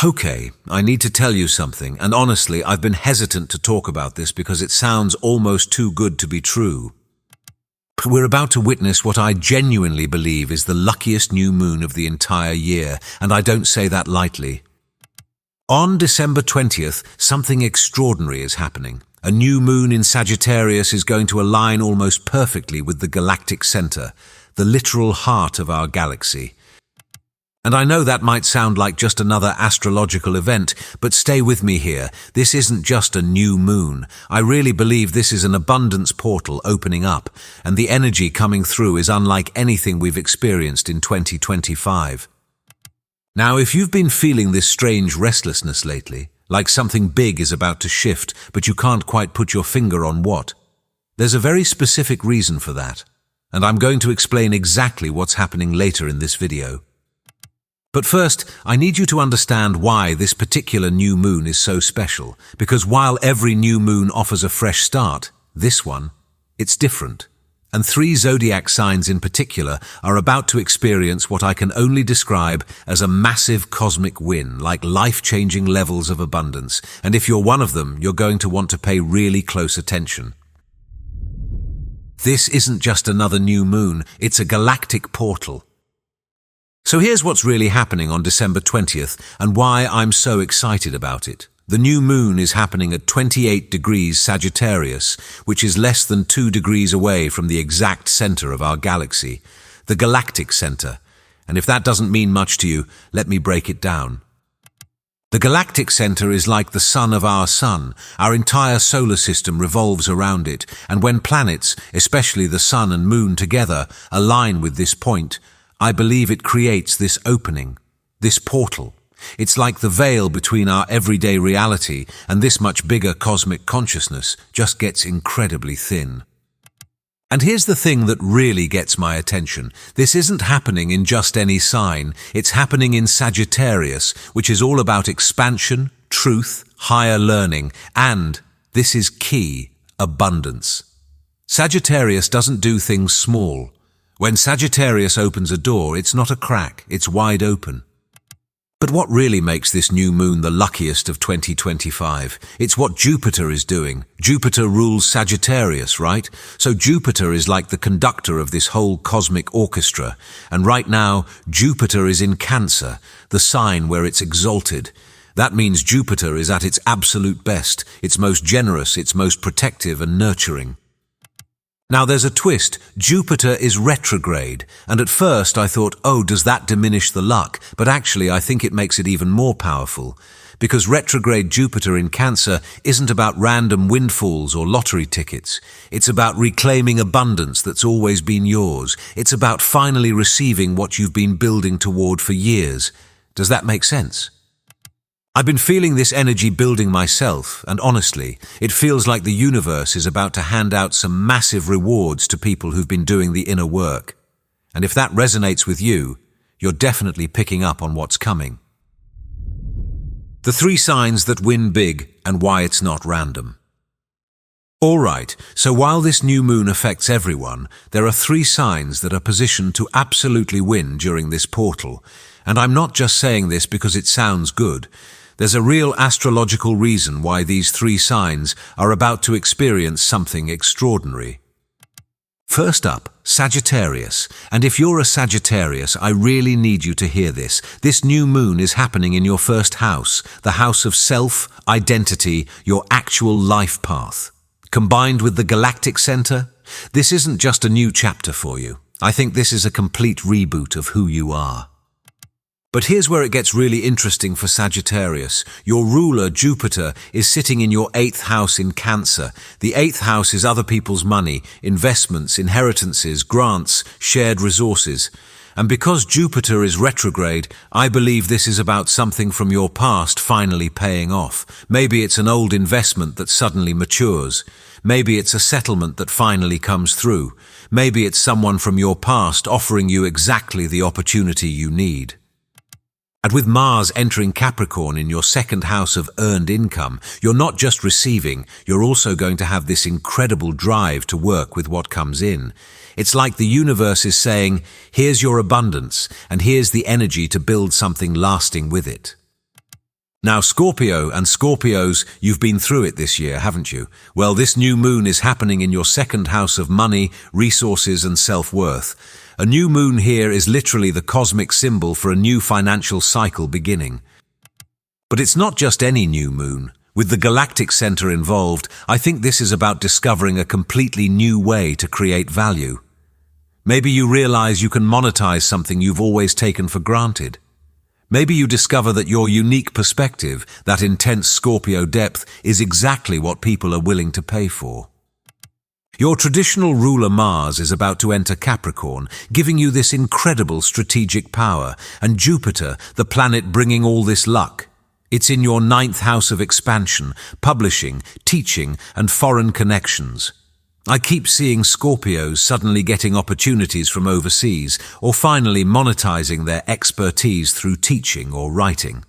Okay, I need to tell you something, and honestly, I've been hesitant to talk about this because it sounds almost too good to be true. But we're about to witness what I genuinely believe is the luckiest new moon of the entire year, and I don't say that lightly. On December 20th, something extraordinary is happening. A new moon in Sagittarius is going to align almost perfectly with the Galactic Center, the literal heart of our galaxy. And I know that might sound like just another astrological event, but stay with me here. This isn't just a new moon. I really believe this is an abundance portal opening up, and the energy coming through is unlike anything we've experienced in 2025. Now, if you've been feeling this strange restlessness lately, like something big is about to shift, but you can't quite put your finger on what, there's a very specific reason for that, and I'm going to explain exactly what's happening later in this video. But first, I need you to understand why this particular new moon is so special, because while every new moon offers a fresh start, this one, it's different. And 3 zodiac signs in particular are about to experience what I can only describe as a massive cosmic win, like life-changing levels of abundance. And if you're one of them, you're going to want to pay really close attention. This isn't just another new moon, it's a galactic portal. So here's what's really happening on December 20th and why I'm so excited about it. The new moon is happening at 28 degrees Sagittarius, which is less than 2 degrees away from the exact center of our galaxy, the Galactic Center. And if that doesn't mean much to you, let me break it down. The Galactic Center is like the sun of our sun. Our entire solar system revolves around it, and when planets, especially the sun and moon together, align with this point, I believe it creates this opening, this portal. It's like the veil between our everyday reality and this much bigger cosmic consciousness just gets incredibly thin. And here's the thing that really gets my attention. This isn't happening in just any sign. It's happening in Sagittarius, which is all about expansion, truth, higher learning, and, this is key, abundance. Sagittarius doesn't do things small. When Sagittarius opens a door, it's not a crack, it's wide open. But what really makes this new moon the luckiest of 2025? It's what Jupiter is doing. Jupiter rules Sagittarius, right? So Jupiter is like the conductor of this whole cosmic orchestra. And right now, Jupiter is in Cancer, the sign where it's exalted. That means Jupiter is at its absolute best, its most generous, its most protective and nurturing. Now there's a twist. Jupiter is retrograde, and at first I thought, oh, does that diminish the luck? But actually I think it makes it even more powerful, because retrograde Jupiter in Cancer isn't about random windfalls or lottery tickets. It's about reclaiming abundance that's always been yours. It's about finally receiving what you've been building toward for years. Does that make sense? I've been feeling this energy building myself, and honestly, it feels like the universe is about to hand out some massive rewards to people who've been doing the inner work. And if that resonates with you, you're definitely picking up on what's coming. The 3 signs that win big and why it's not random. Alright, so while this new moon affects everyone, there are 3 signs that are positioned to absolutely win during this portal. And I'm not just saying this because it sounds good. There's a real astrological reason why these 3 signs are about to experience something extraordinary. First up, Sagittarius. And if you're a Sagittarius, I really need you to hear this. This new moon is happening in your first house, the house of self, identity, your actual life path. Combined with the Galactic Center, this isn't just a new chapter for you. I think this is a complete reboot of who you are. But here's where it gets really interesting for Sagittarius. Your ruler, Jupiter, is sitting in your 8th house in Cancer. The 8th house is other people's money, investments, inheritances, grants, shared resources. And because Jupiter is retrograde, I believe this is about something from your past finally paying off. Maybe it's an old investment that suddenly matures. Maybe it's a settlement that finally comes through. Maybe it's someone from your past offering you exactly the opportunity you need. And with Mars entering Capricorn in your 2nd house of earned income, you're not just receiving, you're also going to have this incredible drive to work with what comes in. It's like the universe is saying, here's your abundance, and here's the energy to build something lasting with it. Now, Scorpio and Scorpios, you've been through it this year, haven't you? Well, this new moon is happening in your second house of money, resources, and self-worth. A new moon here is literally the cosmic symbol for a new financial cycle beginning. But it's not just any new moon. With the Galactic Center involved, I think this is about discovering a completely new way to create value. Maybe you realize you can monetize something you've always taken for granted. Maybe you discover that your unique perspective, that intense Scorpio depth, is exactly what people are willing to pay for. Your traditional ruler Mars is about to enter Capricorn, giving you this incredible strategic power, and Jupiter, the planet bringing all this luck. It's in your ninth house of expansion, publishing, teaching, and foreign connections. I keep seeing Scorpios suddenly getting opportunities from overseas, or finally monetizing their expertise through teaching or writing.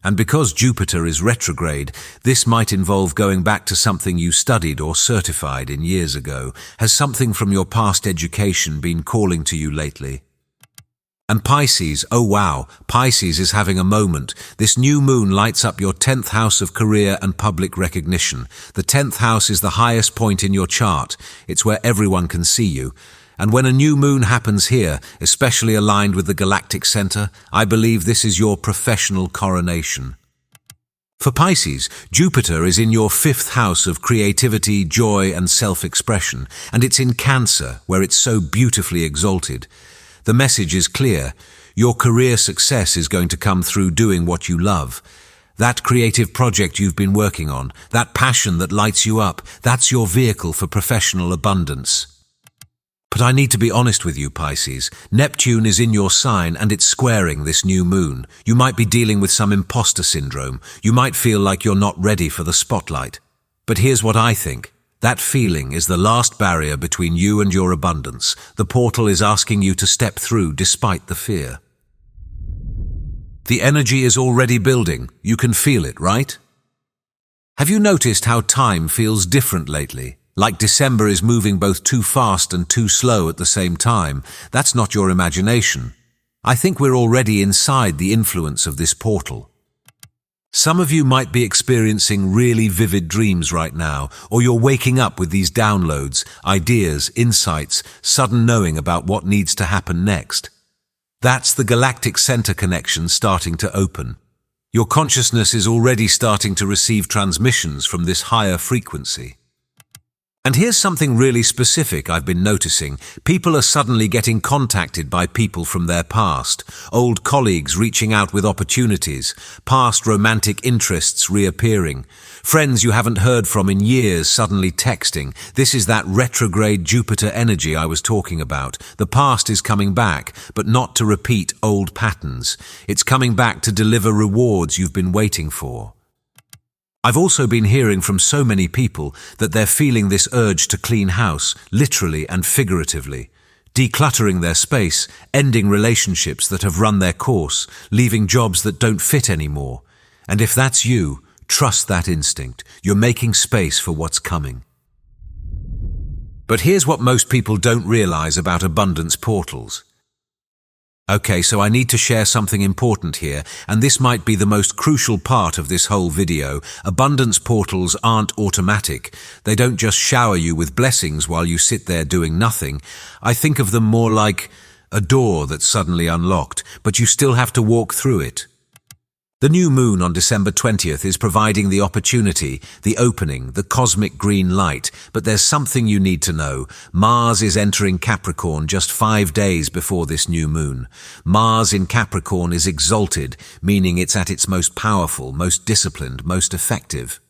And because Jupiter is retrograde, this might involve going back to something you studied or certified in years ago. Has something from your past education been calling to you lately? And Pisces, oh wow, Pisces is having a moment. This new moon lights up your 10th house of career and public recognition. The 10th house is the highest point in your chart. It's where everyone can see you. And when a new moon happens here, especially aligned with the Galactic Center, I believe this is your professional coronation. For Pisces, Jupiter is in your 5th house of creativity, joy, and self-expression, and it's in Cancer, where it's so beautifully exalted. The message is clear. Your career success is going to come through doing what you love. That creative project you've been working on, that passion that lights you up, that's your vehicle for professional abundance. But I need to be honest with you, Pisces. Neptune is in your sign and it's squaring this new moon. You might be dealing with some imposter syndrome. You might feel like you're not ready for the spotlight. But here's what I think. That feeling is the last barrier between you and your abundance. The portal is asking you to step through despite the fear. The energy is already building. You can feel it, right? Have you noticed how time feels different lately? Like December is moving both too fast and too slow at the same time. That's not your imagination. I think we're already inside the influence of this portal. Some of you might be experiencing really vivid dreams right now, or you're waking up with these downloads, ideas, insights, sudden knowing about what needs to happen next. That's the Galactic Center connection starting to open. Your consciousness is already starting to receive transmissions from this higher frequency. And here's something really specific I've been noticing. People are suddenly getting contacted by people from their past, old colleagues reaching out with opportunities, past romantic interests reappearing, friends you haven't heard from in years suddenly texting. This is that retrograde Jupiter energy I was talking about. The past is coming back, but not to repeat old patterns. It's coming back to deliver rewards you've been waiting for. I've also been hearing from so many people that they're feeling this urge to clean house, literally and figuratively, decluttering their space, ending relationships that have run their course, leaving jobs that don't fit anymore. And if that's you, trust that instinct. You're making space for what's coming. But here's what most people don't realize about abundance portals. Okay, so I need to share something important here, and this might be the most crucial part of this whole video. Abundance portals aren't automatic. They don't just shower you with blessings while you sit there doing nothing. I think of them more like a door that's suddenly unlocked, but you still have to walk through it. The new moon on December 20th is providing the opportunity, the opening, the cosmic green light, but there's something you need to know. Mars is entering Capricorn just 5 days before this new moon. Mars in Capricorn is exalted, meaning it's at its most powerful, most disciplined, most effective.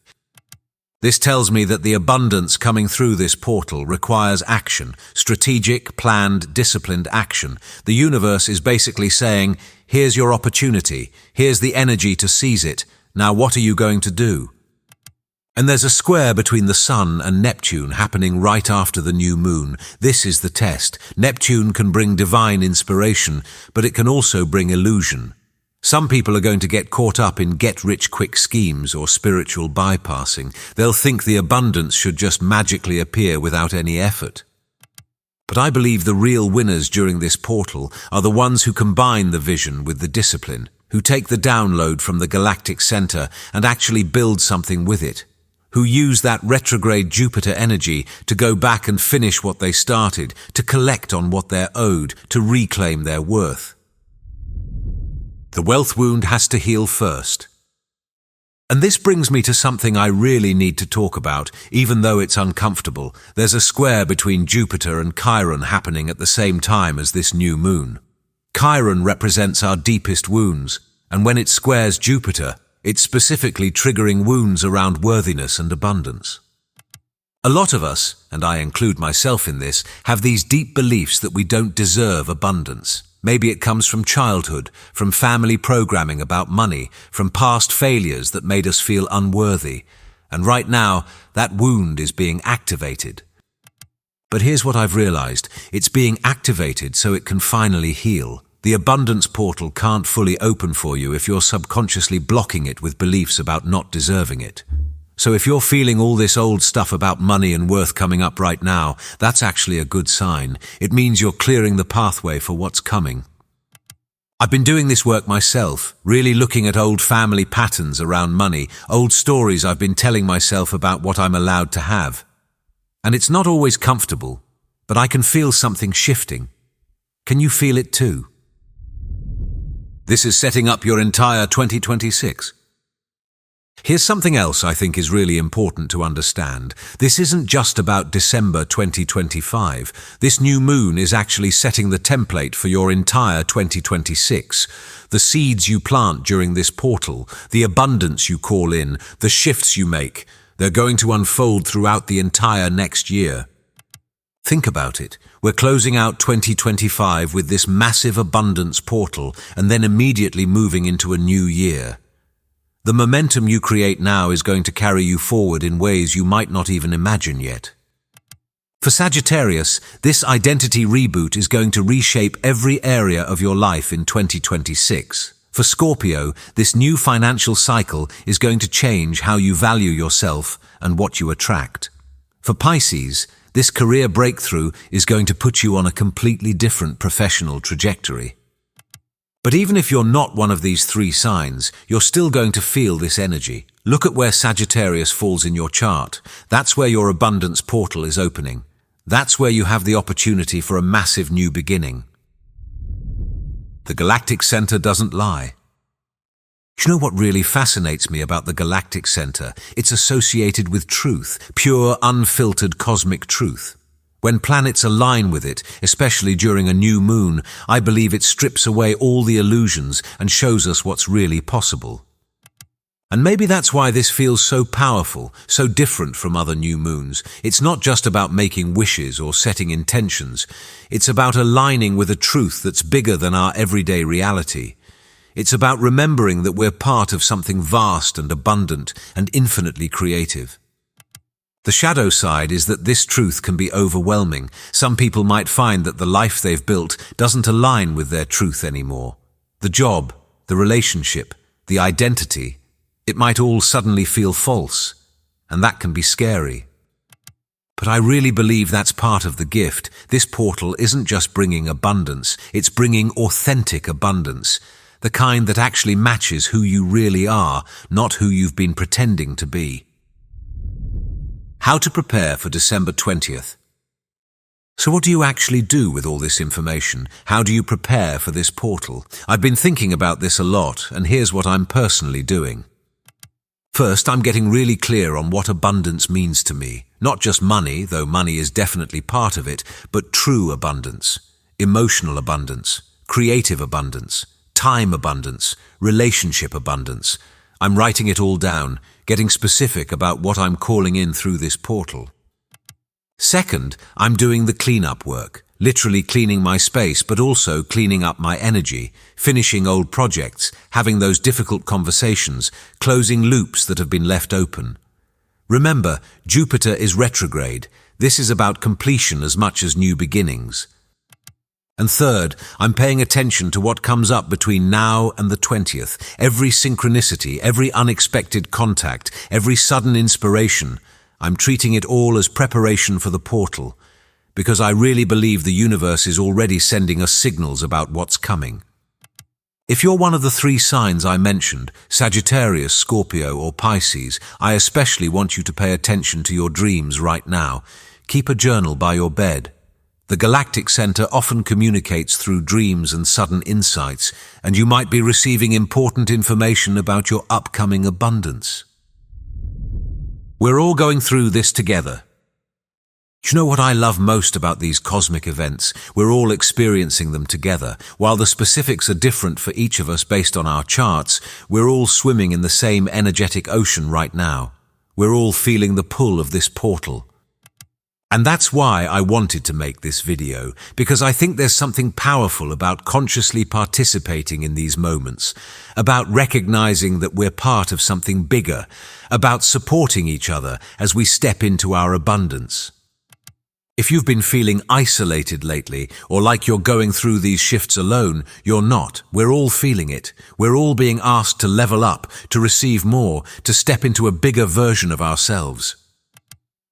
This tells me that the abundance coming through this portal requires action, strategic, planned, disciplined action. The universe is basically saying, here's your opportunity, here's the energy to seize it, now what are you going to do? And there's a square between the Sun and Neptune happening right after the new moon. This is the test. Neptune can bring divine inspiration, but it can also bring illusion. Some people are going to get caught up in get-rich-quick schemes or spiritual bypassing. They'll think the abundance should just magically appear without any effort. But I believe the real winners during this portal are the ones who combine the vision with the discipline. who take the download from the Galactic Center and actually build something with it, who use that retrograde Jupiter energy to go back and finish what they started, to collect on what they're owed, to reclaim their worth. The wealth wound has to heal first. And this brings me to something I really need to talk about, even though it's uncomfortable. There's a square between Jupiter and Chiron happening at the same time as this new moon. Chiron represents our deepest wounds, and when it squares Jupiter, it's specifically triggering wounds around worthiness and abundance. A lot of us, and I include myself in this, have these deep beliefs that we don't deserve abundance. Maybe it comes from childhood, from family programming about money, from past failures that made us feel unworthy. And right now, that wound is being activated. But here's what I've realized. It's being activated so it can finally heal. The abundance portal can't fully open for you if you're subconsciously blocking it with beliefs about not deserving it. So if you're feeling all this old stuff about money and worth coming up right now, that's actually a good sign. It means you're clearing the pathway for what's coming. I've been doing this work myself, really looking at old family patterns around money, old stories I've been telling myself about what I'm allowed to have. And it's not always comfortable, but I can feel something shifting. Can you feel it too? This is setting up your entire 2026. Here's something else I think is really important to understand. This isn't just about December 2025. This new moon is actually setting the template for your entire 2026. The seeds you plant during this portal, the abundance you call in, the shifts you make, they're going to unfold throughout the entire next year. Think about it. We're closing out 2025 with this massive abundance portal and then immediately moving into a new year. The momentum you create now is going to carry you forward in ways you might not even imagine yet. For Sagittarius, this identity reboot is going to reshape every area of your life in 2026. For Scorpio, this new financial cycle is going to change how you value yourself and what you attract. For Pisces, this career breakthrough is going to put you on a completely different professional trajectory. But even if you're not one of these three signs, you're still going to feel this energy. Look at where Sagittarius falls in your chart. That's where your abundance portal is opening. That's where you have the opportunity for a massive new beginning. The Galactic Center doesn't lie. Do you know what really fascinates me about the Galactic Center? It's associated with truth, pure, unfiltered cosmic truth. When planets align with it, especially during a new moon, I believe it strips away all the illusions and shows us what's really possible. And maybe that's why this feels so powerful, so different from other new moons. It's not just about making wishes or setting intentions. It's about aligning with a truth that's bigger than our everyday reality. It's about remembering that we're part of something vast and abundant and infinitely creative. The shadow side is that this truth can be overwhelming. Some people might find that the life they've built doesn't align with their truth anymore. The job, the relationship, the identity, it might all suddenly feel false, and that can be scary. But I really believe that's part of the gift. This portal isn't just bringing abundance, it's bringing authentic abundance, the kind that actually matches who you really are, not who you've been pretending to be. How to prepare for December 20th. So what do you actually do with all this information? How do you prepare for this portal? I've been thinking about this a lot, and here's what I'm personally doing. First, I'm getting really clear on what abundance means to me. Not just money, though money is definitely part of it, but true abundance, emotional abundance, creative abundance, time abundance, relationship abundance. I'm writing it all down, getting specific about what I'm calling in through this portal. Second, I'm doing the cleanup work, literally cleaning my space, but also cleaning up my energy, finishing old projects, having those difficult conversations, closing loops that have been left open. Remember, Jupiter is retrograde. This is about completion as much as new beginnings. And third, I'm paying attention to what comes up between now and the 20th. Every synchronicity, every unexpected contact, every sudden inspiration. I'm treating it all as preparation for the portal, because I really believe the universe is already sending us signals about what's coming. If you're one of the three signs I mentioned, Sagittarius, Scorpio, or Pisces, I especially want you to pay attention to your dreams right now. Keep a journal by your bed. The Galactic Center often communicates through dreams and sudden insights, and you might be receiving important information about your upcoming abundance. We're all going through this together. Do you know what I love most about these cosmic events? We're all experiencing them together. While the specifics are different for each of us based on our charts, we're all swimming in the same energetic ocean right now. We're all feeling the pull of this portal. And that's why I wanted to make this video, because I think there's something powerful about consciously participating in these moments, about recognizing that we're part of something bigger, about supporting each other as we step into our abundance. If you've been feeling isolated lately, or like you're going through these shifts alone, you're not. We're all feeling it. We're all being asked to level up, to receive more, to step into a bigger version of ourselves.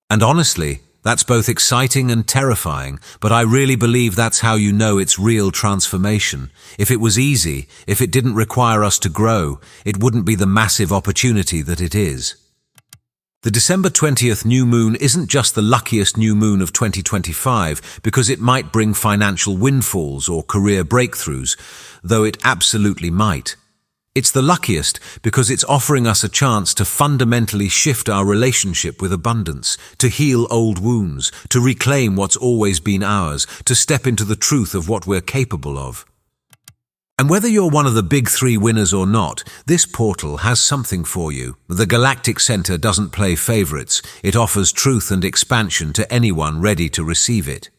And honestly, that's both exciting and terrifying, but I really believe that's how you know it's real transformation. If it was easy, if it didn't require us to grow, it wouldn't be the massive opportunity that it is. The December 20th new moon isn't just the luckiest new moon of 2025 because it might bring financial windfalls or career breakthroughs, though it absolutely might. It's the luckiest because it's offering us a chance to fundamentally shift our relationship with abundance, to heal old wounds, to reclaim what's always been ours, to step into the truth of what we're capable of. And whether you're one of the big three winners or not, this portal has something for you. The Galactic Center doesn't play favorites. It offers truth and expansion to anyone ready to receive it.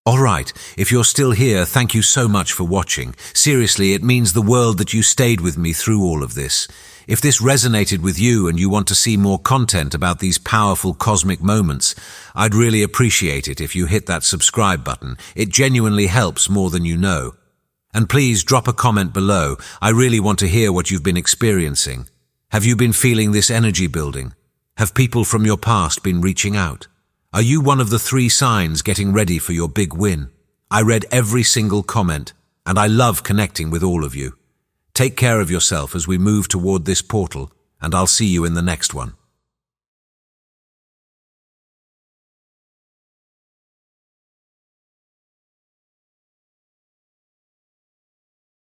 Alright, if you're still here, thank you so much for watching. Seriously, it means the world that you stayed with me through all of this. If this resonated with you and you want to see more content about these powerful cosmic moments, I'd really appreciate it if you hit that subscribe button. It genuinely helps more than you know. And please drop a comment below. I really want to hear what you've been experiencing. Have you been feeling this energy building? Have people from your past been reaching out? Are you one of the three signs getting ready for your big win? I read every single comment, and I love connecting with all of you. Take care of yourself as we move toward this portal, and I'll see you in the next one.